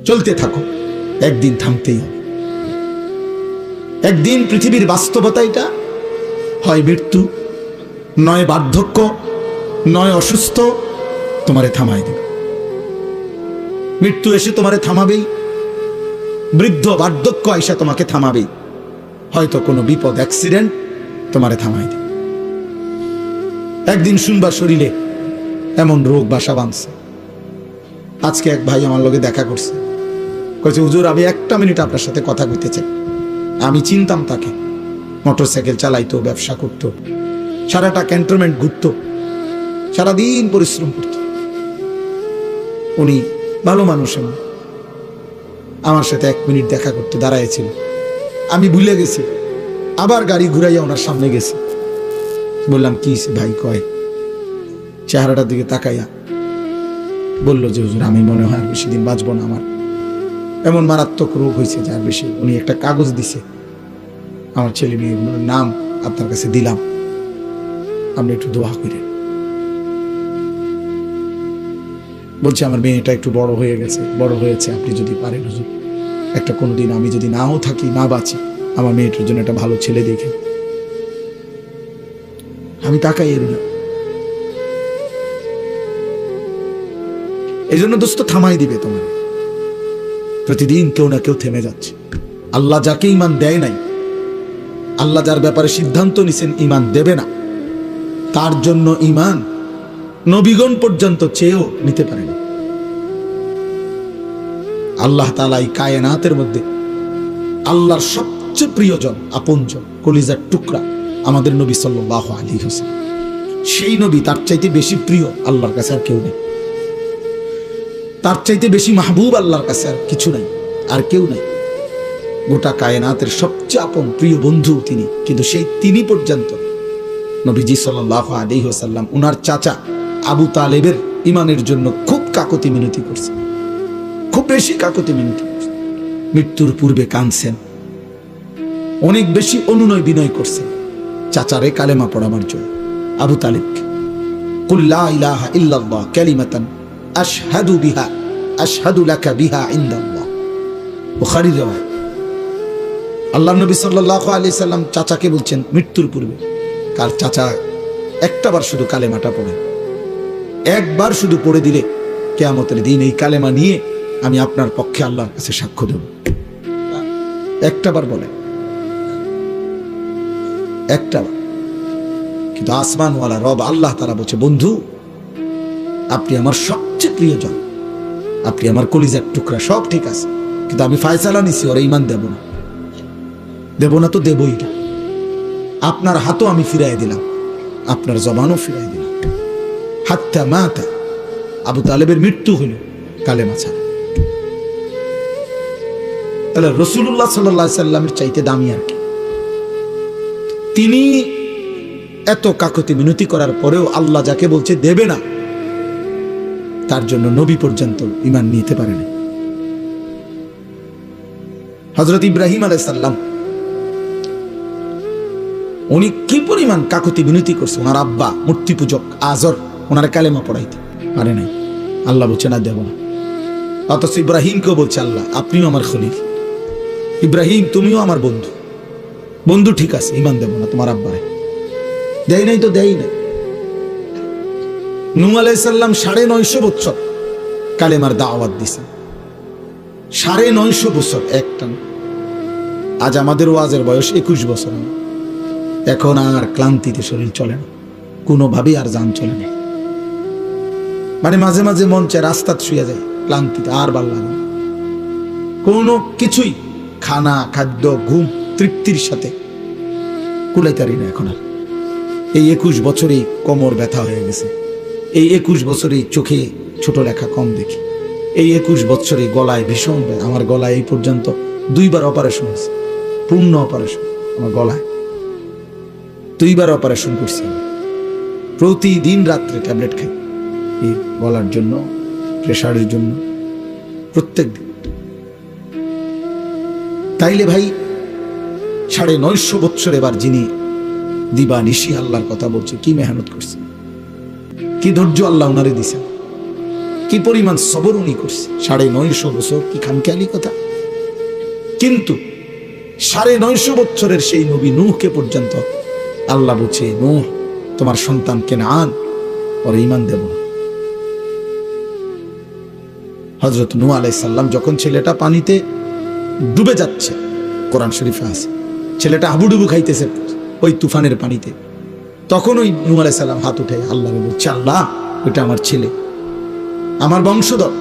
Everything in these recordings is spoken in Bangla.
চলতে থাকো, একদিন থামতেই হবে। একদিন পৃথিবীর বাস্তবতা এটা, হয় মৃত্যু, নয় বার্ধক্য, নয় অসুস্থ, তোমারে থামাই দেবে। মৃত্যু এসে তোমারে থামাবেই, বৃদ্ধ বার্ধক্য আইসা তোমাকে থামাবেই, হয়তো কোনো বিপদ অ্যাক্সিডেন্ট তোমারে থামাই দেবে। একদিন শুনবা শরীরে এমন রোগ বাসা বাঁধছে। আজকে এক ভাই আমার লগে দেখা করছে, কইছে হুজুর আমি একটা মিনিট আপনার সাথে কথা কইতে চাই। আমি চিনতাম তাকে, মোটরসাইকেল চালাইতো, ব্যবসা করতো, সারাটা ক্যান্টনমেন্ট ঘুরতো, সারাদিন পরিশ্রম করত। উনি ভালো মানুষ, আমার সাথে 1 মিনিট দেখা করতে দাঁড়াইছিল। আমি ভুলে গেছি, আবার গাড়ি ঘুরাইয়া ওনার সামনে গেছি। বললাম কি ভাই? কয় চেহারাটার দিকে তাকাইয়া বলল যে হুজুর আমি মনে হয় আর বেশি দিন বাঁচবো না, আমার এমন মারাত্মক রোগ হয়েছে যে আর বেশি। উনি একটা কাগজ দিছে, আমার ছেলে মেয়েগুলোর নাম আপনার কাছে দিলাম, আপনি একটু দোয়া করেন। বলছে আমার মেয়েটা একটু বড় হয়ে গেছে, বড় হয়েছে, আপনি যদি পারেন হুজুর একটা কোনোদিন আমি যদি নাও থাকি, না বাঁচি, আমার মেয়েটার জন্য একটা ভালো ছেলে দেখে। আমি তাকাই রইলাম। এই জন্য দোস্ত থামাই দিবে তোমার। প্রতিদিন কেউ না কেউ থেমে যাচ্ছে। আল্লাহ যাকে ঈমান দেয় নাই, আল্লাহ যার ব্যাপারে সিদ্ধান্ত নিছেন ঈমান দেবে না, তার জন্য ঈমান নবীগণ পর্যন্ত চেয়েও নিতে পারে না। আল্লাহ তাআলা এই কায়নাতের মধ্যে আল্লাহর সবচেয়ে প্রিয়জন, আপনজন, কলিজার টুকরা আমাদের নবী সাল্লাল্লাহু আলাইহি ওয়াসাল্লাম। সেই নবী, তার চাইতে বেশি প্রিয় আল্লাহর কাছে আর কেউ নেই। তার চাইতে বেশি মাহবুব আল্লাহর কাছে আর কিছু নাই, আর কেউ নাই। গোটা কায়নাতের সবচেয়ে আপন প্রিয় বন্ধু তিনি, কিন্তু সেই তিনি পর্যন্ত নবীজি সাল্লাল্লাহু আলাইহি ওয়াসাল্লাম উনার চাচা আবু তালেবের ইমানের জন্য খুব কাকুতি মিনতি করছেন, খুব বেশি কাকুতি মিনতি করছেন। মৃত্যুর পূর্বে কাঁদছেন, অনেক বেশি অনুনয় বিনয় করছেন চাচারে কালেমা পড়াবার জন্য। আবু তালেবকে কুল লা ইলাহা ইল্লাল্লাহ কালিমাতান আশহাদু বিহা আশহাদু লাকা বিহা ইনদাল্লাহ, বুখারীর riwayat। আল্লাহর নবী সাল্লাল্লাহু আলাইহি সাল্লাম চাচাকে বলছেন মৃত্যুর পূর্বে, কার চাচা একটাবার শুধু কালেমাটা পড়ে, একবার শুধু পড়ে দিলে কিয়ামতের দিন এই কালেমা নিয়ে আমি আপনার পক্ষে আল্লাহর কাছে সাক্ষ্য দেব। একটাবার বলে, একটাবার। কিন্তু আসমানওয়ালা রব আল্লাহ তাআলা বলছে বন্ধু আপনি আমার সবচেয়ে প্রিয়জন, আপনি আমার কলিজার টুকরা, সব ঠিক আছে, কিন্তু আমি ফয়সালা নিছি ওরা ঈমান দেব না। দেব না তো দেবই না। আপনার হাতও আমি ফিরাই দিলাম, আপনার জবানও ফিরাই দিলাম। হাত্তা মাতা, আবু তালেবের মৃত্যু হইল কালেমা ছাড়া। তাহলে রাসূলুল্লাহ সাল্লাল্লাহু আলাইহি সাল্লামের চাইতে দামি আর কি? তিনি এত কাকুতি মিনতি করার পরেও আল্লাহ যাকে বলছে দেবে না, তার জন্য নবী পর্যন্ত ঈমান নিতে পারে না। হযরত ইব্রাহিম আলাইহিস সালাম উনি কি পরিমাণ কাকুতি বিনতি করছে, ওনার আব্বা মূর্তি পূজক আজর ওনার কালেমা পড়াইতে পারে নাই। আল্লাহ বলছে না দেব না। অথচ ইব্রাহিমকেও বলছে আল্লাহ আপনিও আমার খলিল, ইব্রাহিম তুমিও আমার বন্ধু, বন্ধু ঠিক আছে, ঈমান দেব না তোমার আব্বারে। দেয় নাই তো দেয় নাই। নূহ আলাইহিস সালাম 950 বছর কালেমার দাওয়াত দিয়েছেন, 950 বছর একটা। আজ আমাদের ওয়াজের বয়স 21 বছর, এখন আর ক্লান্তিতে শরীর চলে না, কোনোভাবেই আর যান চলে না। মানে মাঝে মাঝে মন চায় রাস্তা শুয়ে যায় ক্লান্তিতে, আর ভাল লাগে না কোনো কিছুই। খানা, খাদ্য, ঘুম, তৃপ্তির সাথে কুলাইতারি না এখন আর। এই 21 বছরেই কোমর ব্যথা হয়ে গেছে, এই 21 বছরেই চোখে ছোট লেখা কম দেখি, এই 21 বছরে গলায় ভীষণ, আমার গলায় এই পর্যন্ত 2বার অপারেশন হয়েছে, পূর্ণ অপারেশন আমার গলায়, 2বার অপারেশন করছি। প্রতিদিন রাত্রে ট্যাবলেট খাই এই গলার জন্য, প্রেশারের জন্য, প্রত্যেক দিন। তাইলে ভাই 950 বছর এবার যিনি দিবা নিশি আল্লাহর কথা বলছে, কি মেহনত করছে, কি ধৈর্য আল্লাহ ওনারে দিছেন, কি পরিমাণ সবর উনি করছে, 950 বছর, কি খামখেয়ালি কথা। কিন্তু 950 বছরের সেই নবী নূহকে পর্যন্ত আল্লাহ বলছে, নূহ তোমার সন্তান কেনান ওর ঈমান দেব না। হযরত নূহ আলাইহিস সালাম যখন ছেলেটা পানিতে ডুবে যাচ্ছে, কোরআন শরীফে আছে ছেলেটা হাবুডুবু খাইতেছে ওই তুফানের পানিতে, তখন ওই নূহ আলাইহিস সালাম হাত উঠে আল্লাহকে বলছে, আল্লাহ ওটা আমার ছেলে, আমার বংশধর।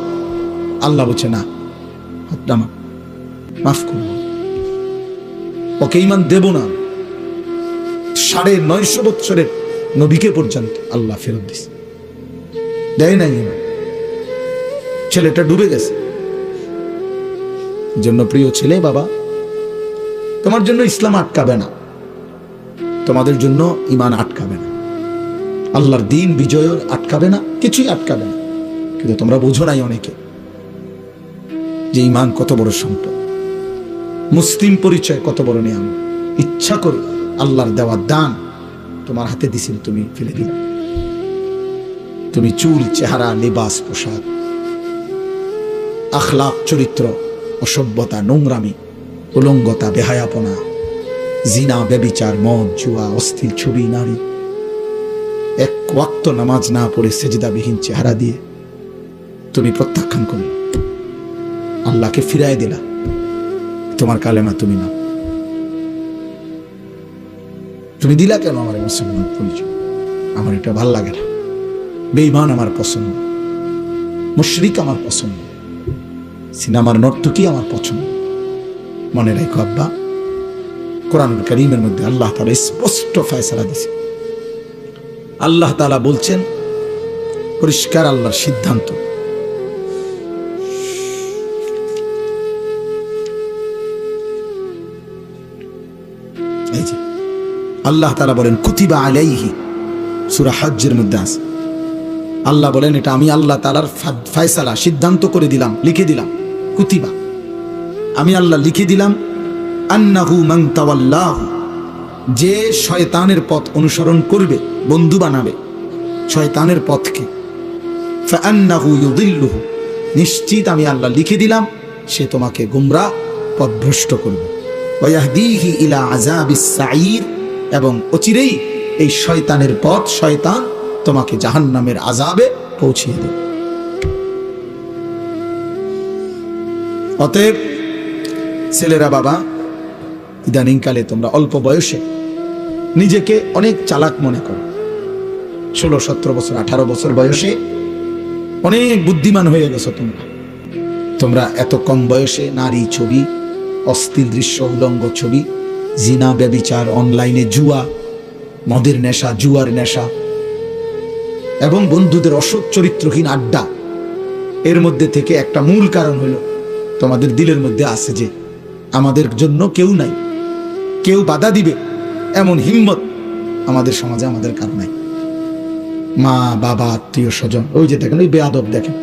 আল্লাহ বলছে না, হাতটা মাফ করব, ওকে ঈমান দেব না। 950 বছরের নবীকে পর্যন্ত আল্লাহ ফেরত দিছে, দেয় নাই ঈমান। ছেলেটা ডুবে গেছে। জন্য প্রিয় ছেলে, বাবা তোমার জন্য ইসলাম আটকাবে না, তোমাদের জন্য ঈমান আটকাবে না, আল্লাহর দ্বীন বিজয়ের আটকাবে না, কিছুই আটকাবে না। কিন্তু তোমরা বুঝো নাই অনেকে যে ঈমান কত বড় সম্পদ, মুসলিম পরিচয় কত বড় নিয়ামত। ইচ্ছা করে আল্লাহর দেওয়া দান তোমার হাতে দিছিল, তুমি ফেলে দিলে। তুমি চুল, চেহারা, লিবাস, পোশাক, আখলাক, চরিত্র, অসভ্যতা, নোংরামি, উলঙ্গতা, বেহায়াপনা, জিনা, ব্যভিচার, মদ, জুয়া, অস্থির ছবি, নারী, এক ওয়াক্ত নামাজ না পড়ে সেজদাবিহীন চেহারা দিয়ে তুমি প্রত্যাখ্যান করলে, আল্লাহকে ফিরায় দিলা, তোমার কালেমা তুমি না। তুমি দিলা কেন আমার মুসলমান পরিচয়? আমার এটা ভাল লাগে না, বেঈমান আমার পছন্দ, মুশরিক আমার পছন্দ, সিনেমার নর্তকী আমার পছন্দ। মনে রাখো আব্বা, কোরআনুল কারীমের মধ্যে আল্লাহ তাআলা স্পষ্ট ফয়সালা দিয়েছে। আল্লাহ তাআলা বলছেন, পরিষ্কার আল্লাহর সিদ্ধান্ত, এই যে আল্লাহ তাআলা বলেন কুতিবা আলাইহি, সূরা হজ্জের মধ্যে আছে। আল্লাহ বলেন এটা আমি আল্লাহ তাআলার ফয়সালা, সিদ্ধান্ত করে দিলাম, লিখে দিলাম। কুতিবা, আমি আল্লাহ লিখে দিলাম, আন্নাহু মান তাওয়াল্লাহু, যে শয়তানের পথ অনুসরণ করবে, বন্ধু বানাবে শয়তানের পথকে, ফাআন্নাহু ইউদিল্লুহু, নিশ্চিত আমি আল্লাহ লিখে দিলাম সে তোমাকে গোমরাহ পথভ্রষ্ট করবে। ওয়া ইয়াহদিহি ইলা আযাবিস সাঈর, এবং অচিরেই এই শয়তানের পথ, শয়তান তোমাকে জাহান্নামের আযাবে পৌঁছিয়ে দেবে। অতএব ছেলেরা, বাবা ইদানিংকালে তোমরা অল্প বয়সে নিজেকে অনেক চালাক মনে করো। 16, 17 বছর, 18 বছর বয়সে অনেক বুদ্ধিমান হয়ে গেছো তোমরা এত কম বয়সে নারী ছবি, অশ্লীল দৃশ্য, উলঙ্গ ছবি, জিনা, ব্যভিচার, অনলাইনে জুয়া, মদের নেশা, জুয়ার নেশা, এবং বন্ধুদের অসৎ চরিত্রহীন আড্ডা। এর মধ্যে থেকে একটা মূল কারণ হলো তোমাদের দিলের মধ্যে আছে যে আমাদের জন্য কেউ নাই, কেউ বাধা দিবে এমন হিম্মত আমাদের সমাজে আমাদের কারণ নাই। মা, বাবা, আত্মীয় স্বজন, ওই যে দেখেন ওই বেয়াদব, দেখেন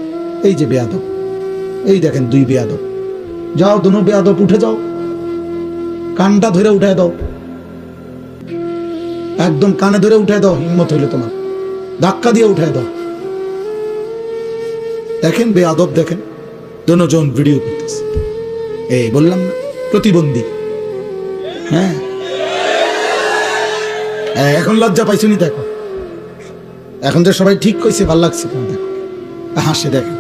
এই যে বেয়াদব, এই দেখেন 2 বেয়াদব, যাও দুনো বেয়াদব উঠে যাও, কানটা ধরে উঠায় দাও, একদম কানে ধরে উঠায় দাও, হিম্মত হইলে তোমার ধাক্কা দিয়ে উঠায় দাও। দেখেন বেয়াদব, দেখেন দুজন ভিডিও করতেছে, এই বললাম না প্রতিবন্ধী। হ্যাঁ, এখন লজ্জা পাইছুনি? দেখো এখন যে সবাই ঠিক কইছে, ভাল লাগছে, দেখো হাসে, দেখেন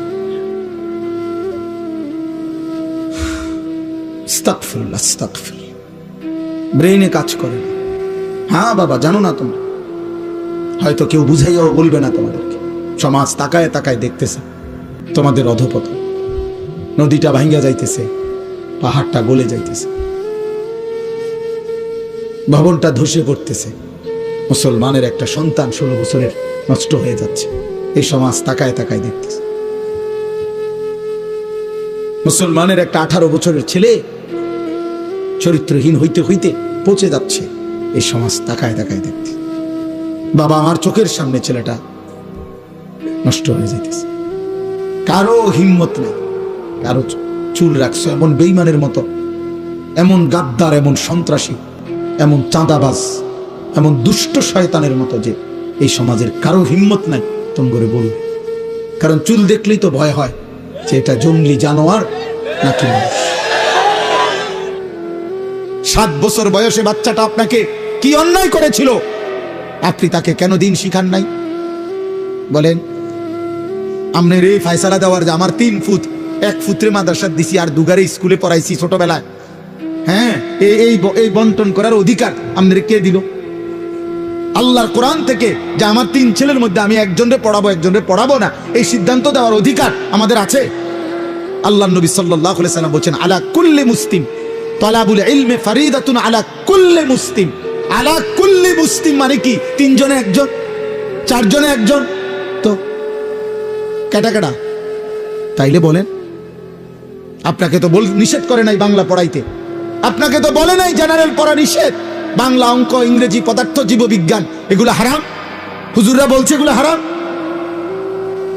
আস্তাগফিরুল্লাহ, আস্তাগফিরুল্লাহ, ব্রেইনে কাজ করে না। হ্যাঁ বাবা, জানো না তোমরা, হয়তো কেউ বুঝাইয়াও বলবে না তোমাদেরকে, সমাজ তাকায় তাকায় দেখতেছে তোমাদের অধঃপতন, নদীটা ভাঙ্গা যাইতেছে, পাহাড়টা গলে যাইতেছে, ভবনটা ধসে পড়তেছে, মুসলমানের একটা সন্তান 16 বছরের নষ্ট হয়ে যাচ্ছে, এই সমাজ তাকায় তাকায় দেখতেছে। মুসলমানের একটা 18 বছরের ছেলে চরিত্রহীন হইতে হইতে পচে যাচ্ছে, এই সমাজ তাকায় তাকায় দেখতে। বাবা, আমার চোখের সামনে ছেলেটা নষ্ট হয়ে যাইতেছে, কারো হিম্মত নেই, কারো চুল রাখছো এমন বেঈমানের মতো, এমন গাদ্দার, এমন সন্ত্রাসী, এমন চাঁদাবাজ, এমন দুষ্ট শয়তানের মতো যে এই সমাজের কারো হিম্মত নাই তুমি করে বলবে। কারণ চুল দেখলেই তো ভয় হয় যে এটা জঙ্গলি জানোয়ার নাকি মানুষ। 7 বছর বয়সে বাচ্চাটা আপনাকে কি অন্যায় করেছিল, আপনি তাকে কেন দিন শিখান নাই? বলেন, আমনের এই ফায়সালা দেওয়ার যে আমার 3 ফুট 1 ফুটরে মাদ্রাসা দিছি আর দুগারে স্কুলে পড়াইছি ছোটবেলায়, হ্যাঁ এই বন্টন করার অধিকার আমাদের কে দিল? আল্লাহর কোরআন থেকে যে আমার 3 ছেলের মধ্যে আমি একজনরে পড়াবো একজনরে পড়াবো না, এই সিদ্ধান্ত দেওয়ার অধিকার আমাদের আছে? আল্লাহ নবী সাল্লাল্লাহু আলাইহি সাল্লাম বলেছেন, আলা কুল্লি মুসলিম তালাবুল ইলমি ফারিদাতুন আলা কুল্লি মুসলিম। আলা কুল্লি মুসলিম মানে কি? 3 জনে একজন, 4 জনে একজন, তো কেটা কেটা? তাইলে বলেন, আপনাকে তো নিষেধ করে নাই বাংলা পড়াইতে, আপনাকে তো বলে নাই জেনারেল পড়া নিষেধ, বাংলা, অঙ্ক, ইংরেজি, পদার্থ, জীববিজ্ঞান এগুলো হারাম। হুজুররা বলছে এগুলো হারাম।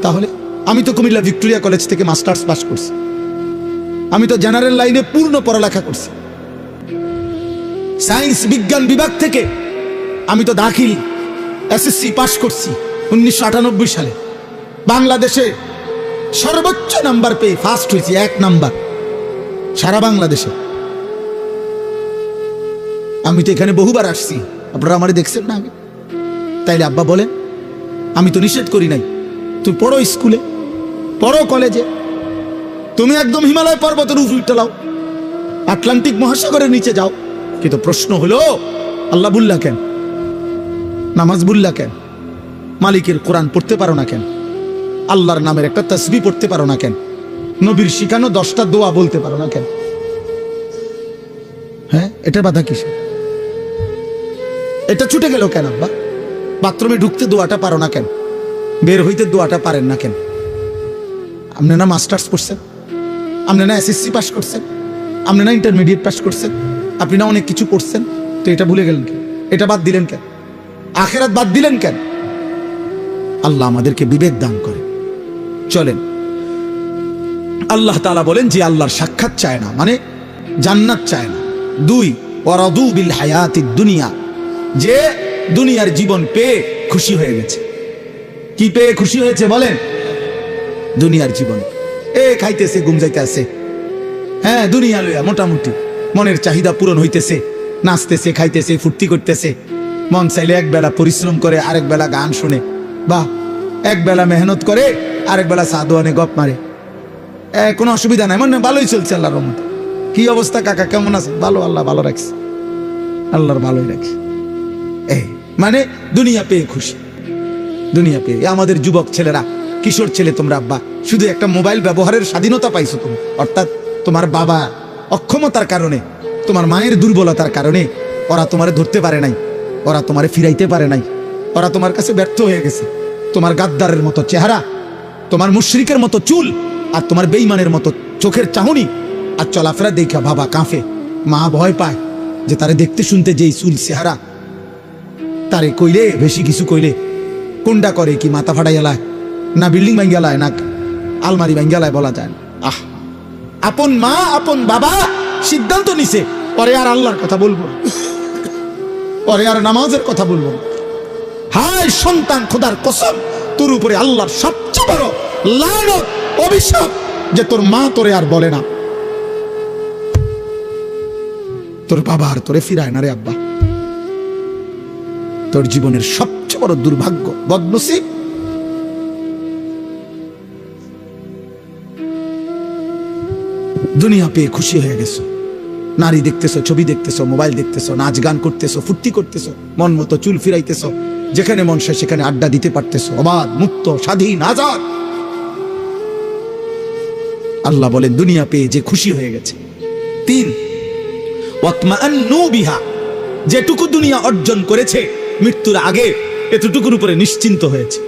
তাহলে আমি তো কুমিল্লা ভিক্টোরিয়া কলেজ থেকে মাস্টার্স পাস করছি, আমি তো জেনারেল লাইনে পূর্ণ পড়ালেখা করছি। সায়েন্স বিজ্ঞান বিভাগ থেকে আমি তো দাখিল এসএসসি পাস করছি 1998 সালে। বাংলাদেশে সর্বোচ্চ নাম্বার পেয়ে ফার্স্ট হয়েছি, 1 নাম্বার সারা বাংলাদেশে। আমি তো এখানে বহুবার আসছি, আপনারা আমারে দেখছেন না আগে। তাইলে আব্বা বলেন, আমি তো নিষেধ করি নাই, তুই পড়ো স্কুলে, পড়ো কলেজে, তুমি একদম হিমালয় পর্বতের উপরে লাও, আটলান্টিক মহাসাগরের নিচে যাও। কিন্তু প্রশ্ন হলো, আল্লাহ বুল্লা কেন, নামাজ বুল্লা কেন, মালিকের কোরআন পড়তে পারো না কেন, আল্লাহর নামের একটা তাসবিহ পড়তে পারো না কেন, নবীর শিখানো 10টা দোয়া বলতে পারো না কেন? হ্যাঁ, এটা বাধা কিসে? এটা ছুটে গেল কেন আব্বা? বাথরুমে ঢুকতে দোয়াটা পারো না কেন, বের হইতে দোয়াটা পারেন না কেন? আপনি না মাস্টার্স করছেন, আপনি না এসএসসি পাস করছেন, আপনি না ইন্টারমিডিয়েট পাস করছেন, আপনি না অনেক কিছু করছেন, তো এটা ভুলে গেলেন কেন? এটা বাদ দিলেন কেন? আখিরাত বাদ দিলেন কেন? আল্লাহ আমাদেরকে বিবেক দান করে। চলেন, আল্লাহ তাআলা বলেন যে আল্লাহর সাক্ষাৎ চায় না মানে জান্নাত চায় না। 2, ওয়ারাদু বিল হায়াতিদ দুনিয়া, যে দুনিয়ার জীবন পেয়ে খুশি হয়ে গেছে। কি পেয়ে খুশি হয়েছে বলেন? দুনিয়ার জীবন। খাইতেছে, ঘুম যাইতেছে, হ্যাঁ দুনিয়া লইয়া মোটামুটি মনের চাহিদা পূরণ হইতেছে, নাচতেছে, খাইতেছে, ফুর্তি করতেছে। মন চাইলে এক বেলা পরিশ্রম করে, আরেক বেলা গান শুনে, বা এক বেলা মেহনত করে, আরেক বেলা সাদোয়ানে গপ মারে। কোনো অসুবিধা নাই, মনে ভালোই চলছে আল্লাহর রহমতে। কি অবস্থা কাকা, কেমন আছে? ভালো, আল্লাহ ভালো রাখছে, আল্লাহর ভালোই রাখছে। মানে দুনিয়া পেয়ে খুশি, দুনিয়া পেয়ে। আমাদের যুবক ছেলেরা, কিশোর ছেলে, তোমরা আব্বা শুধু একটা মোবাইল ব্যবহারের স্বাধীনতা পাইছো তুমি, অর্থাৎ তোমার বাবা অক্ষমতার কারণে, তোমার মায়ের দুর্বলতার কারণে ওরা তোমারে ধরতে পারে নাই, ওরা তোমারে ফিরাইতে পারে নাই, ওরা তোমার কাছে ব্যর্থ হয়ে গেছে। তোমার গাদ্দারের মতো চেহারা, তোমার মুশরিকের মতো চুল, আর তোমার বেঈমানের মতো চোখের চাহনি আর চলাফেরা দেখা বাবা কাঁপে, মা ভয় পায় যে তারে দেখতে শুনতে যেই চুল চেহারা, তারে কইলে বেশি কিছু কইলে কোনটা করে কি মাথা ফাটাইয়ালায়, না বিল্ডিং ভাঙ্গিয়ালায়, না আলমারি ভাঙ্গিয়ালায় বলা যায় না। আপন মা আপন বাবা সিদ্ধান্ত নিছে, পরে আর আল্লাহর কথা বলবো, পরে আর নামাজের কথা বলবো। হায় সন্তান, খোদার কসম, তোর উপরে আল্লাহর সবচেয়ে বড় লানত, অভিশাপ যে তোর মা তোরে আর বলে না, তোর বাবা আর তোরে ফিরায় না রে আব্বা। তোর জীবনের সবচেয়ে বড় দুর্ভাগ্য, বদনসিব। দুনিয়া পেয়ে খুশি হয়ে গেছো, নারী দেখতেছো, ছবি দেখতেছো, মোবাইল দেখতেছো, নাচ গান করতেছো, ফুর্তি করতেছো, মন মতো চুল ফিরাইতেছো, যেখানে মন চায় সেখানে আড্ডা দিতে পারতেছো, অবাধ, মুক্ত, স্বাধীন, আজাদ। আল্লাহ বলেন দুনিয়া পেয়ে যে খুশি হয়ে গেছে। 3, ওয়াতমাআন্নু বিহা, যেটুকু দুনিয়া অর্জন করেছে মৃত্যুর আগে এতটুকুর উপরে নিশ্চিন্ত হয়েছে।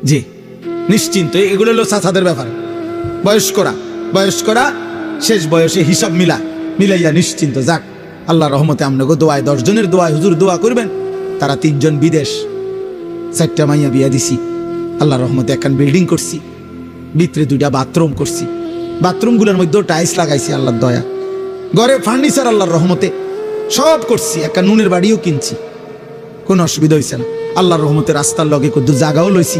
জি নিশ্চিন্ত। এগুলো হলো চাচাদের ব্যাপার। বয়স্করা শেষ বয়সে হিসাব মিলাইয়া নিশ্চিন্ত। যাক, আল্লাহর রহমতে আমনগো দোয়ায়, 10 জনের দোয়ায় হুজুর দোয়া করবেন, তারা 3 জন বিদেশ, 4টা মাইয়া বিয়া দিছি, আল্লাহর রহমতে একখান বিল্ডিং করছি, ভিতরে 2টা বাথরুম করছি, বাথরুমগুলোর মধ্যেও টাইলস লাগাইছি আল্লাহর দয়া, ঘরে ফার্নিচার আল্লাহর রহমতে সব করছি, একটা নুনের বাড়িও কিনছি, কোনো অসুবিধা হয়েছে না। আল্লাহর রহমতে রাস্তার লগে কত জায়গাও লইছি,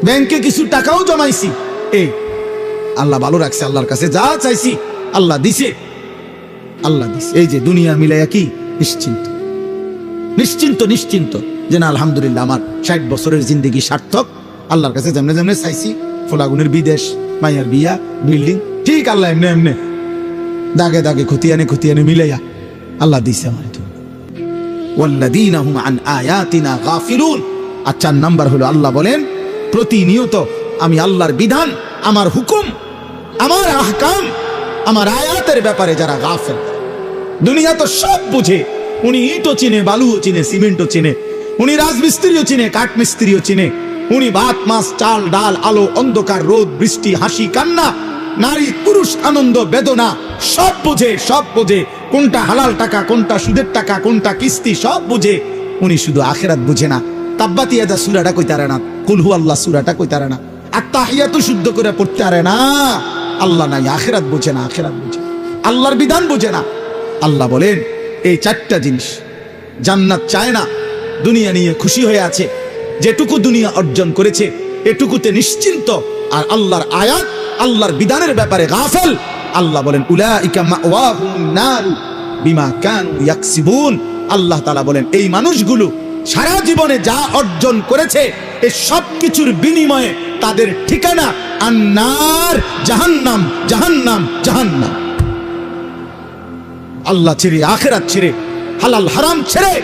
ব্যাংকে কিছু টাকাও জমাইছি, এই আল্লাহ ভালো রাখছে, আল্লাহর কাছে যা চাইছি আল্লাহ দিছে, আল্লাহ দিছে। এই যে দুনিয়া মিলাইয়া কি নিশ্চিন্ত, নিশ্চিন্ত, নিশ্চিন্ত যে না আলহামদুলিল্লাহ আমার 60 বছরের জিন্দগি সার্থক, আল্লাহর কাছে যেমনে যেমনে চাইছি, ফোলাগুনের বিদেশ, মাইয়ার বিয়া, বিল্ডিং, ঠিক আল্লাহ এমনি এমনি দাগে দাগে খতিয়ানে মিলাইয়া আল্লাহ দিছে আমার। ওয়াল্লাযীনা হুম আন আয়াতিনা গাফিলুন। আর 4 নাম্বার হলো আল্লাহ বলেন প্রতিনিয়ত আমি আল্লাহর বিধান, আমার হুকুম, আমার আহকাম, আমার আয়াতের ব্যাপারে যারা গাফেল। দুনিয়া তো সব বুঝে, উনি ইটও চিনে, বালুও চিনে, সিমেন্টও চিনে, উনি রাজমিস্ত্রিও চিনে, কাঠমিস্ত্রিও চিনে, উনি ভাত মাছ চাল ডাল আলো অন্ধকার রোদ বৃষ্টি হাসি কান্না নারী পুরুষ আনন্দ বেদনা সব বুঝে, সব বুঝে, কোনটা হালাল টাকা কোনটা সুদের টাকা কোনটা কিস্তি সব বুঝে। উনি শুধু আখিরাত বুঝে না। তাব্বাত ইয়াদা সূরাটা কইতে পারে না, কুল হু আল্লাহ সূরাটা কইতে পারে না, আত্তাহিয়াতু শুদ্ধ করে পড়তে পারে না। আল্লাহ নাই, আখিরাত বুঝে না, আখিরাত বুঝে, আল্লাহর বিধান বুঝে না। আল্লাহ বলেন এই 4টা জিনিস জান্নাত চায় না, দুনিয়া নিয়ে খুশি হয়ে আছে, যেটুকু দুনিয়া অর্জন করেছে এটুকুতে নিশ্চিন্ত, আর আল্লাহর আয়াত আল্লাহর বিধানের ব্যাপারে গাফেল। আল্লাহ বলেন উলাইকা মাওয়াহুম নার বিমা কানু ইয়াকসিবুন। আল্লাহ তাআলা বলেন এই মানুষগুলো সারা জীবনে যা অর্জন করেছে এই সব কিছুর বিনিময়ে তাদের ঠিকানা আন্নার, জাহান্নাম, জাহান্নাম, জাহান্নাম। আল্লাহ ছেড়ে, আখিরাত ছেড়ে, হালাল হারাম ছেড়ে,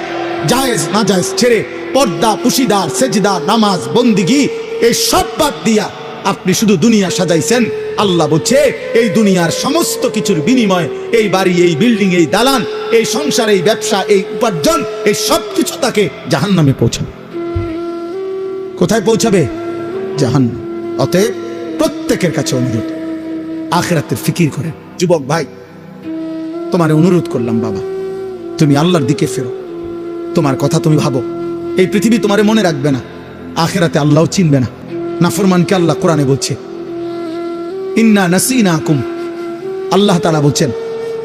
জায়েজ নাজায়েজ ছেড়ে, পর্দা পুশিদার সেজদা নামাজ বন্দিগি এই সব বাদ দিয়া আপনি শুধু দুনিয়া সাজাইছেন। আল্লাহ বলছে এই দুনিয়ার সমস্ত কিছুর বিনিময়ে এই বাড়ি, এই বিল্ডিং, এই দালান, এই সংসার, এই ব্যবসা, এই উপার্জন, এই সব কিছু তাকে জাহান্নামে পৌঁছাবে। কোথায় পৌঁছাবে? জাহান্নাম। অতএব প্রত্যেকের কাছে অনুরোধ, আখিরাতের ফিকির করেন। যুবক ভাই, তোমারে অনুরোধ করলাম বাবা, তুমি আল্লাহর দিকে ফেরো, তোমার কথা তুমি ভাবো। এই পৃথিবী তোমারে মনে রাখবে না, আখিরাতে আল্লাহও চিনবে না। নাফরমানকে আল্লাহ কোরআনে বলছে ইন্না নাসিনাকুম। আল্লাহ তাআলা বলছেন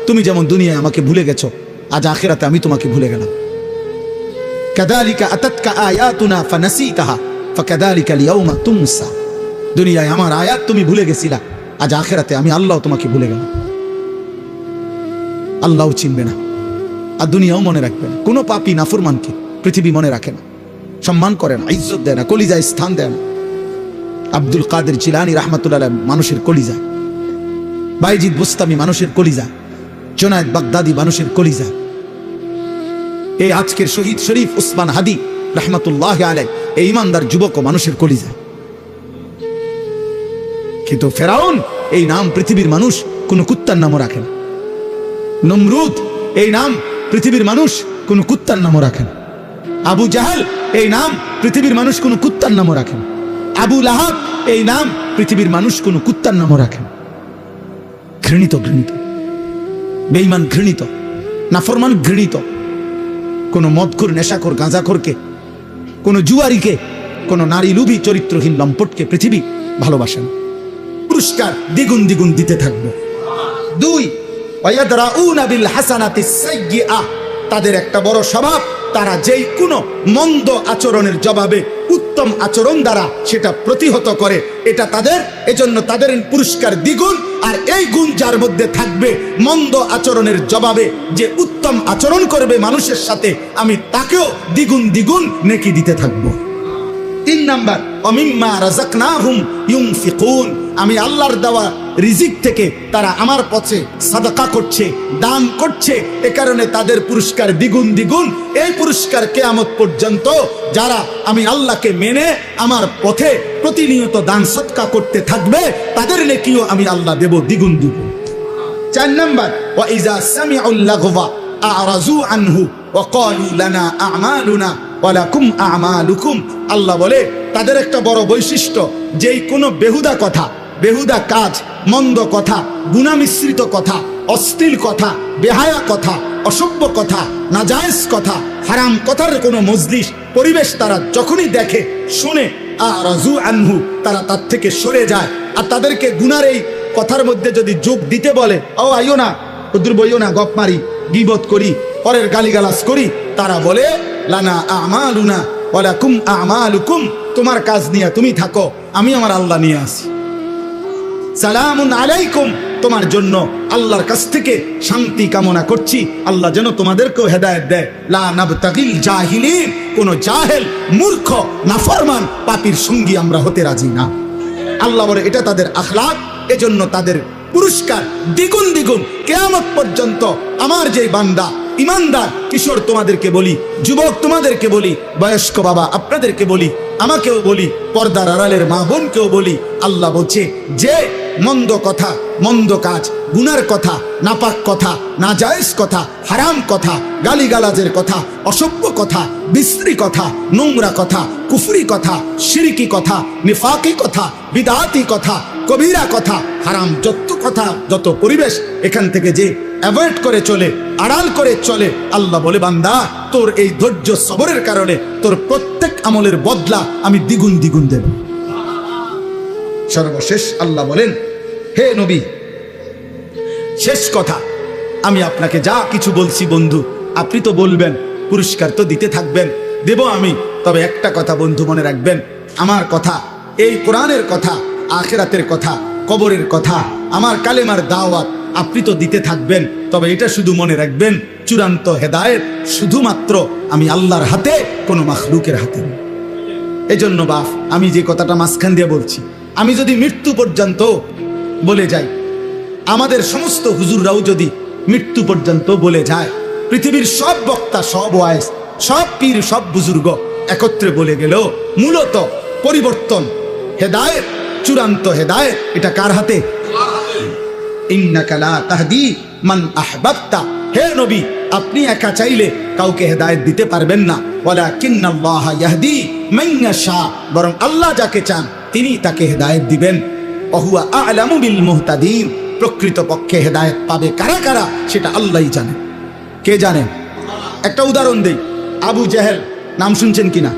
তুমি যেমন দুনিয়ায় আমাকে ভুলে গেছো, আজ আখিরাতে আমি তোমাকে ভুলে গেলাম। কাযালিকা আতাতকা আয়াতুনা ফানাসিতাহা ফাকাযালিকা আল-ইয়াওমা তুনসা। দুনিয়ায় আমার আয়াত তুমি ভুলে গেছিলা, আজ আখিরাতে আমি আল্লাহ তোমাকে ভুলে গেলাম। আল্লাহও চিনবে না আর দুনিয়াও মনে রাখবে না। কোনো পাপী নাফরমানকে পৃথিবী মনে রাখে না, সম্মান করে না, ইজ্জত দেয় না, কলিজায় স্থান দেয় না। আব্দুল কাদের জিলানী রাহমাতুল্লাহ আলাইহি মানুষের কলিজা, বাইজিদ বুস্তামি মানুষের কলিজা, জুনায়েদ বাগদাদি মানুষের কলিজা, এই আজকের শহীদ শরীফ উসমান হাদি রাহমাতুল্লাহি আলাইহি এই ইমানদার যুবক ও মানুষের কলিজা। কিন্তু ফেরাউন এই নাম পৃথিবীর মানুষ কোন কুত্তার নামও রাখে না। নমরুদ এই নাম পৃথিবীর মানুষ কোন কুত্তার নামও রাখে না। আবু জাহেল এই নাম পৃথিবীর মানুষ কোন কুত্তার নামও রাখে না। আবু লাহাব এই নাম পৃথিবীর মানুষ কোন কুত্তার নামও রাখে না। ঘৃণিত, ঘৃণিত, বেঈমান ঘৃণিত, নাফরমান ঘৃণিত। কোন মদখোর নেশাখোর গাঁজাখোরকে, কোন জুয়ারিকে, কোন নারী লুভী চরিত্রহীন লম্পটকে পৃথিবী ভালোবাসে না। পুরস্কার দ্বিগুণ দ্বিগুণ দিতে থাকবো। 2 ওয়ায়াদরাউনা বিল হাসানাতিস সাইয়্যিআহ। তাদের একটা বড় স্বভাব, তারা যেই কোনো মন্দ আচরণের জবাবে উত্তম আচরণ দ্বারা সেটা প্রতিহত করে। এটা তাদের, এজন্য তাদের পুরস্কার দ্বিগুণ। আর এই গুণ যার মধ্যে থাকবে, মন্দ আচরণের জবাবে যে উত্তম আচরণ করবে মানুষের সাথে, আমি তাকেও দ্বিগুণ দ্বিগুণ নেকি দিতে থাকবো। 3 নাম্বার ওয়ামিম্মা রাযাকনাহুম ইউনফিকুন। আমি আল্লাহর দেওয়া রিজিক থেকে তারা আমার পথে সাদাকা করছে, দান করছে, এ কারণে তাদের পুরস্কার দ্বিগুণ দ্বিগুণ। এই পুরস্কার কিয়ামত পর্যন্ত যারা আমি আল্লাহকে মেনে আমার পথে প্রতিনিয়ত দান সদকা করতে থাকবে, তাদের নেকিও আমি আল্লাহ দেব দ্বিগুণ দ্বিগুণ। 4 নাম্বার ওয়া ইযা সামিউল লাগওয়া আ'রাযু আনহু ওয়া ক্বালু লানা আ'মালুনা ওয়া লাকুম আ'মালুকুম। আল্লাহ বলে তাদের একটা বড় বৈশিষ্ট্য, যেই কোনো বেহুদা কথা, বেহুদা কাজ, মন্দ কথা, গুনাহ মিশ্রিত কথা, অশ্লীল কথা, বেহায়া কথা, অসভ্য কথা, নাজায়েজ কথা, হারাম কথার কোনো মজলিস পরিবেশ তারা যখনই দেখে শুনে আ'রাযু আনহু, তারা তার থেকে সরে যায়। আর তাদেরকে গুনার এই কথার মধ্যে যদি যোগ দিতে বলে, ও আইও না, উদ্র বইও না, গপ মারি, গীবত করি, পরের গালিগালাজ করি, তারা বলে লানা আ'মালুনা ওয়া লাকুম আ'মালুকুম। তোমার কাজ নিয়ে তুমি থাকো, আমি আমার আল্লাহ নিয়ে আসি। সালামুন আলাইকুম, তোমার জন্য আল্লাহর কাছ থেকে শান্তি কামনা করছি, আল্লাহ যেন তোমাদেরকেও হেদায়েত দেয়। লা নাবতাগিল জাহিলিন, কোন জাহেল, মূর্খ, নাফরমান, পাপীর সঙ্গী আমরা হতে রাজি না। আল্লাহ বলে এটা তাদের আখলাক, এজন্য তাদের পুরস্কার দ্বিগুণ দ্বিগুণ কিয়ামত পর্যন্ত। আমার যে বান্দা ইমানদার, কিশোর তোমাদেরকে বলি, যুবক তোমাদেরকে বলি, বয়স্ক বাবা আপনাদেরকে বলি, আমাকেও বলি, পর্দার আড়ালের মা বোনকেও বলি, আল্লাহ বলছে যে মন্দ কথা, মন্দ কাজ, গুনার কথা, নাপাক কথা, নাজায়েজ কথা, হারাম কথা, গালিগালাজের কথা, অসভ্য কথা, বিশ্রী কথা, নোংরা কথা, কুফরি কথা, শিরকি কথা, নিফাকি কথা, বিদআতি কথা, কবিরা কথা, হারাম যত কথা, যত পরিবেশ, এখান থেকে যে অ্যাভয়েড করে চলে, আড়াল করে চলে, আল্লাহ বলে বান্দা তোর এই ধৈর্য সবরের কারণে তোর প্রত্যেক আমলের বদলা আমি দ্বিগুণ দ্বিগুণ দেব। সর্বশেষ আল্লাহ বলেন, হে নবী, শেষ কথা, আমি আপনাকে যা কিছু বলছি বন্ধু, আপনি তো বলবেন, পুরস্কার তো দিতে থাকবেন, দেব আমি। তবে একটা কথা বন্ধু মনে রাখবেন, আমার কথা, এই কোরআনের কথা, আখিরাতের কথা, কবরের কথা, আমার কালেমার দাওয়াত আপনি তো দিতে থাকবেন, তবে এটা শুধু মনে রাখবেন, চূড়ান্ত হেদায়েত শুধুমাত্র আমি আল্লাহর হাতে, কোনো মাখলুকের হাতে না। এজন্য বাপ, আমি যে কথাটা মাঝখান দিয়ে বলছি, আমি যদি মৃত্যু পর্যন্ত বলে যাই, আমাদের সমস্ত হুজুররাও যদি মৃত্যু পর্যন্ত বলে যায়, পৃথিবীর সব বক্তা, সব ওয়াইজ, সব পীর, সব বুজুর্গ একত্রে বলে গেল, মূলত পরিবর্তন, হেদায়েত, চূড়ান্ত হেদায়েত এটা কার হাতে? ইন্নাকা লা তাহদি মান আহবাবতা, হে নবী, আপনি একা চাইলে কাউকে হেদায়েত দিতে পারবেন না। ওয়ালাকিন্নাল্লাহা ইয়াহদি মান ইয়াশা, বরং আল্লাহ যাকে চান তিনি তাকে হেদায়েত দিবেন। ওহুয়া আ'লামু বিল মুহতাদিন, প্রকৃত পক্ষে হেদায়েত পাবে কারা কারা সেটা আল্লাহই জানে। কে জানেন? একটা উদাহরণ দেই। আবু জেহেল নাম শুনছেন কিনা?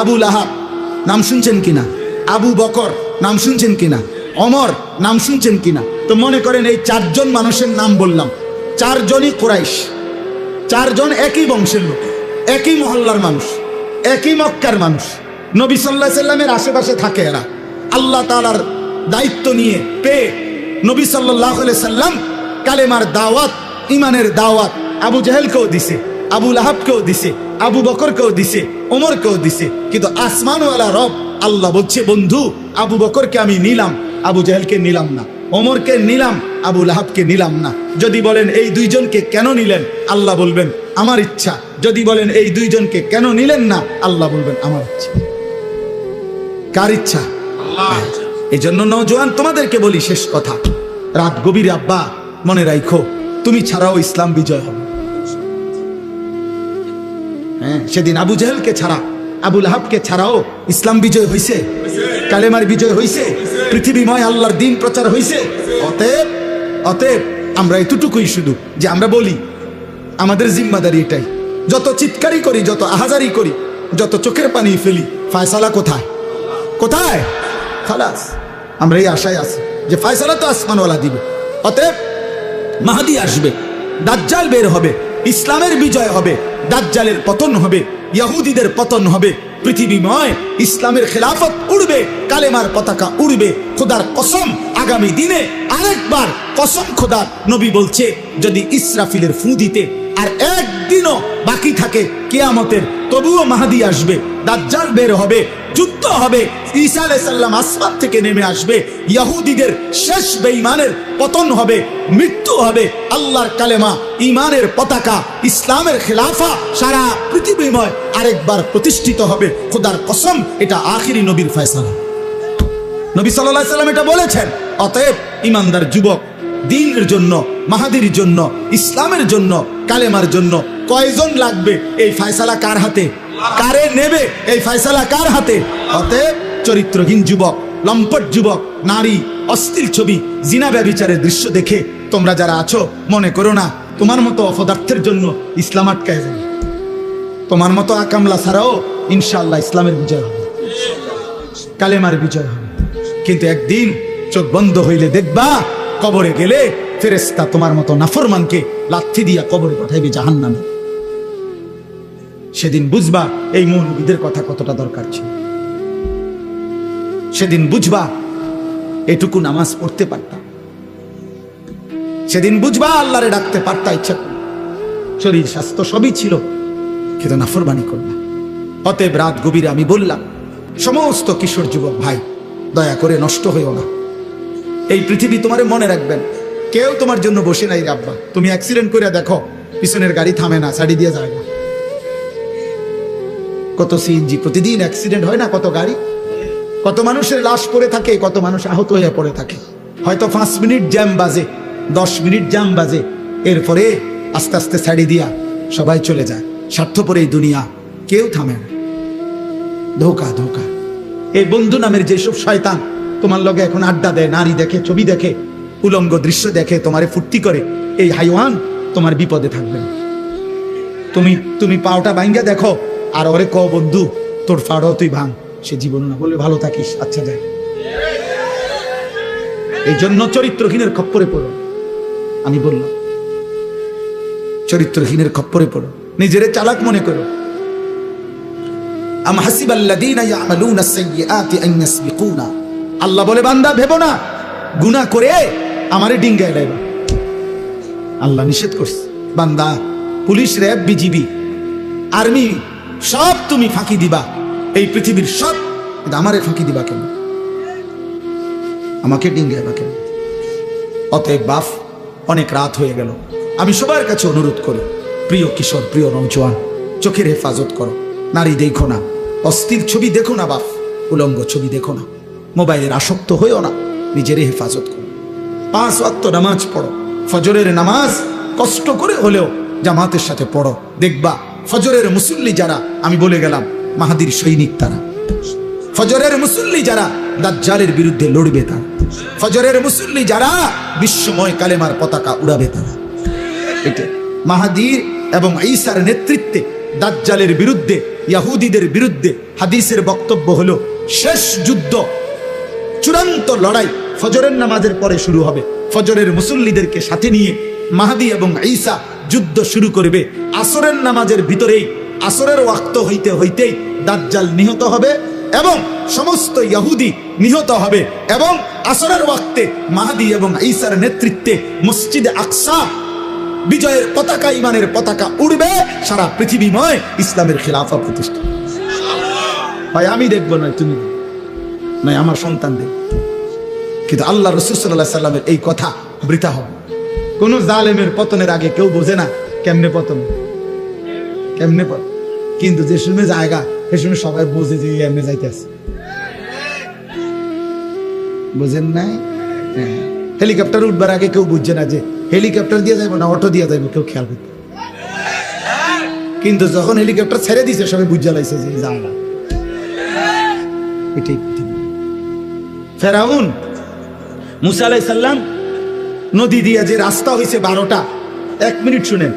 আবু লাহাব নাম শুনছেন কিনা? আবু বকর নাম শুনছেন কিনা? ওমর নাম শুনছেন কিনা? তো মনে করেন এই চারজন মানুষের নাম বললাম, চারজনই কুরাইশ, চারজন একই বংশের লোক, একই মহল্লার মানুষ, একই মক্কার মানুষ, নবী সাল্লাল্লাহু আলাইহি সাল্লামের আশেপাশে থাকে এরা। আল্লাহ তাআলার দায়িত্ব নিয়ে পেয়ে নবী সাল্লাল্লাহু আলাইহি সাল্লাম কালেমার দাওয়াত, ইমানের দাওয়াত আবু জেহেলকেও দিছে, আবু লাহাবকেও দিছে, আবু বকরকেও দিছে, ওমরকেও দিছে। কিন্তু আসমানওয়ালা রব আল্লাহ বলছে, বন্ধু আবু বকরকে আমি নিলাম, আবু জেহেলকে নিলাম না, ওমরকে নিলাম, আবু লাহাবকে নিলাম না। যদি বলেন এই দুইজনকে কেন নিলেন, আল্লাহ বলবেন আমার ইচ্ছা। যদি বলেন এই দুইজনকে কেন নিলেন না, আল্লাহ বলবেন আমার ইচ্ছা। কার ইচ্ছা? আল্লাহ। এই জন্য নওজোয়ান তোমাদেরকে বলি, শেষ কথা, রাত গভীরে আব্বা মনে রাখো, তুমি ছাড়াও ইসলাম বিজয় হবে। হ্যাঁ, সেদিন আবু জেহেলকে ছাড়া, আবু লাহাবকে ছাড়াও ইসলাম বিজয় হইছে, কালেমার বিজয় হইছে, পৃথিবীময় আল্লাহর দ্বীন প্রচার হইছে। অতএব অতএব আমরা এতটুকুই শুধু যে আমরা বলি, আমাদের জিম্মাদারি এটাই, যত চিৎকারি করি, যত আহাজারি করি, যত চোখের পানি ফেলি, ফায়সালা কোথায়? কোথায়? খালাস, আমরা এই আশায় আছি যে ফায়সালা তো আসমানওয়ালা দিবে। অতএব মাহদি আসবে, দাজ্জাল বের হবে, ইসলামের বিজয় হবে, দাজ্জালের পতন হবে, ইহুদিদের পতন হবে, পৃথিবীময় ইসলামের খেলাফত উড়বে, কালেমার পতাকা উড়বে। খোদার কসম, আগামী দিনে আরেকবার কসম খোদার, নবী বলছে যদি ইসরাফিলের ফু দিতে আর একদিনও বাকি থাকে কিয়ামতের, তবুও মাহদি আসবে, দাজ্জাল বের হবে, যুদ্ধ হবে, ঈসা আলাইহিস সালাম আসমান থেকে নেমে আসবে, ইহুদিদের শেষ বেঈমানের পতন হবে, মৃত্যু হবে, আল্লাহর কালেমা, ঈমানের পতাকা, ইসলামের খেলাফা সারা পৃথিবীময় আরেকবার প্রতিষ্ঠিত হবে। খোদার কসম, এটা আখিরি নবীর ফয়সালা। নবী সাল্লাল্লাহু আলাইহি সাল্লাম এটা বলেছেন। অতএব ইমানদার যুবক, দ্বীনের জন্য, মাহাদির জন্য, ইসলামের জন্য, কালেমার জন্য কয়জন লাগবে? এই ফয়সালা কার হাতে? কারে নেবে এই ফয়সালা কার হাতে? অতএব চরিত্রহীন যুবক, লম্পট যুবক, নারী, অশ্লীল ছবি, জিনা ব্যভিচারের দৃশ্য দেখে তোমরা যারা আছো, মনে করো না তোমার মতো অপদার্থের জন্য ইসলাম আটকায় যাবে। তোমার মতো আকামলা ছাড়াও ইনশাআল্লাহ ইসলামের বিজয় হবে, কালেমার বিজয় হবে। কিন্তু একদিন চোখ বন্ধ হইলে দেখবা, কবরে গেলে ফেরেশতা তোমার মতো নাফরমানকে লাথি দিয়া কবরে পাঠাইবে জাহান্নামে। সেদিন বুঝবা এই মৌলবীদের কথা কতটা দরকার ছিল। সেদিন বুঝবা এটুকু নামাজ পড়তে পারতাম, সেদিন বুঝবা আল্লাহরে ডাকতে পারতা ইচ্ছা করে। শরীর স্বাস্থ্য সবই ছিল, কিন্তু নাফরমানি করলাম। অতএব রাত গভীরে আমি বললাম, সমস্ত কিশোর যুবক ভাই, দয়া করে নষ্ট হইও না। এই পৃথিবী তোমারে মনে রাখবেন, কেউ তোমার জন্য বসে নাই রাব্বা। তুমি অ্যাক্সিডেন্ট করে দেখো, পিছনের গাড়ি থামে না, সাইডে দিয়ে যায় না। কত সিএনজি প্রতিদিন অ্যাক্সিডেন্ট হয় না, কত গাড়ি, কত মানুষের লাশ পড়ে থাকে, কত মানুষ আহত হয়ে পড়ে থাকে। হয়তো 5 মিনিট জ্যাম বাজে, 10 মিনিট জ্যাম বাজে, এরপরে আস্তে আস্তে সাইডে দিয়া সবাই চলে যায়। স্বার্থপর এই দুনিয়া, কেউ থামে না। ধোকা ধোকা। এই বন্ধু নামের যেসব শয়তান তোমার লগে এখন আড্ডা দেয়, নারী দেখে, ছবি দেখে, উলঙ্গ দৃশ্য দেখে, তোমারে ফুর্তি করে, এই হাইওয়ান তোমার বিপদে থাকবে। তুমি পাওটা ভাঙ্গা দেখো, আর ওরে ক বন্ধু তোর ফাড়ও তুই ভাঙ, সে জীবন না বলে ভালো থাকিস। আচ্ছা যায়। এই জন্য চরিত্রহীনের খপ্পরে পড়ো। আমি বললাম, চরিত্রহীনের খপ্পরে পড়ো, নিজেরে চালাক মনে করো। আম হাসিবাল্লাযীনা ইয়ামালুনা আস-সাইয়্যাতি আন ইয়াসবিকুনা, আল্লাহ বলে বান্দা ভেবো না গুনাহ করে আমারে ডিঙ্গায় লাইবা। আল্লাহ নিষেধ করছে, বান্দা পুলিশ, র‍্যাব, বিজিবি, আর্মি সব তুমি ফাঁকি দিবা, এই পৃথিবীর সব, কিন্তু আমারে ফাঁকি দিবা কেন? আমাকে ডিঙ্গাইবা কেন? অতএব বাপ, অনেক রাত হয়ে গেল। আমি সবার কাছে অনুরোধ করি, প্রিয় কিশোর, প্রিয় নওজোয়ান, চোখের হেফাজত করো। নারী দেখো না, অস্থির ছবি দেখো না বাপ, উলঙ্গ ছবি দেখো না, মোবাইলের আসক্ত হইও না, নিজের হেফাজত করো। 5 ওয়াক্ত নামাজ পড়ো। ফজরের নামাজ কষ্ট করে হলেও জামাতের সাথে পড়ো। দেখবা ফজরের মুসল্লি যারা, আমি বলে গেলাম মাহাদির সৈনিক তারা। ফজরের মুসল্লি যারা দাজ্জালের বিরুদ্ধে লড়বে তারা। ফজরের মুসল্লি যারা বিশ্বময় কালেমার পতাকা উড়াবে তারা। এটা মাহাদির এবং ঈসার নেতৃত্বে দাজ্জালের বিরুদ্ধে, ইহুদিদের বিরুদ্ধে হাদিসের বক্তব্য হলো শেষ যুদ্ধ, চূড়ান্ত লড়াই ফজরের নামাজের পরে শুরু হবে। ফজরের মুসল্লিদেরকে সাথে নিয়ে মাহদি এবং ঈসা যুদ্ধ শুরু করবে। আসরের নামাজের ভিতরেই, আসরের ওয়াক্ত হইতে হইতেই দাজ্জাল নিহত হবে এবং সমস্ত ইহুদি নিহত হবে, এবং আসরের ওয়াক্তে মাহদি এবং ঈসার নেতৃত্বে মসজিদে আকসা বিজয়ের পতাকা, ইমানের পতাকা উড়বে, সারা পৃথিবীময় ইসলামের খিলাফা প্রতিষ্ঠা। ভাই আমি দেখবো নয় তুমি, নয় আমার সন্তান দেখ, কিন্তু আল্লাহ রাসূল সাল্লাল্লাহু আলাইহি সাল্লামের এই কথা বৃথা হবে। কোন জালেমের পতনের আগে কেউ বোঝে না কেমনে পতন, কেমনে পতন, কিন্তু যে সময় জায়গা সে সময় সবাই বোঝে যে এমনি যাইতেছে। বুঝেন নাই? হেলিকপ্টার উঠবার আগে কেউ বুঝছে না যে হেলিকপ্টার দিয়ে যাইব না অটো দিয়ে যাইব, কেউ খেয়াল করতে। কিন্তু যখন হেলিকপ্টার ছেড়ে দিছে সবাই বুঝা লাইছে যে যায় না। এটাই ফেরাউন মুসা আলাইহিস সালাম নদী দিয়ে যে রাস্তা হয়েছে 12টা, 1 মিনিট শুনেন,